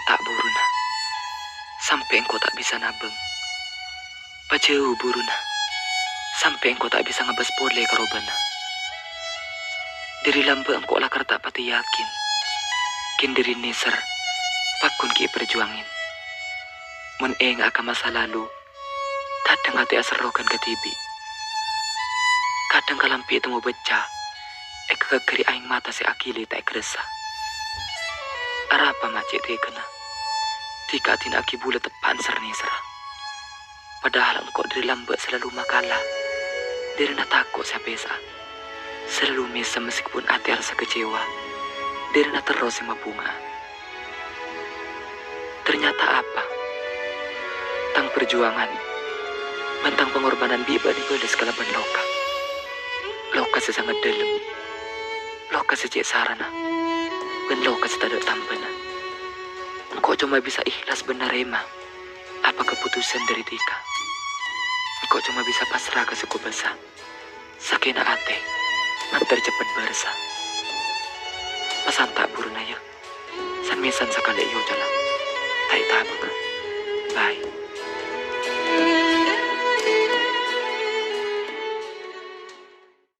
tak buruna, sampai engkau tak bisa nabeng. Pajeu buruna, sampai engkau tak bisa ngebas pole karobana. Diri lamba engkau lakar tak pati yakin, kin diri neser, pakun ki perjuangin. Mun eng akan masa lalu, kadang hati aserokan ketibi. Kadang kalampi itu mau beca, kegeri aing mata si akili tak keresa. Arapa macet kena, tika tin aki bulat tepan sernisera. Padahal engkau dari lamba selalu makalah, dari takut saya pesa. Selalu mesa meskipun hati rasa kecewa, dari terus sama bunga. Ternyata apa? Tang perjuangan, bentang pengorbanan biba di belis kalaban loka. Loka sesangat dalam, loka secek sarana, ben loka setada tampana. Engkau cuma bisa ikhlas benar rema, apa keputusan dari tika. Engkau cuma bisa pasrah ke suku besa, sakina ate, antar cepat bersa. Pesan tak buruna ya, san mesan sakale iyo jalan, tai tabang. Bye.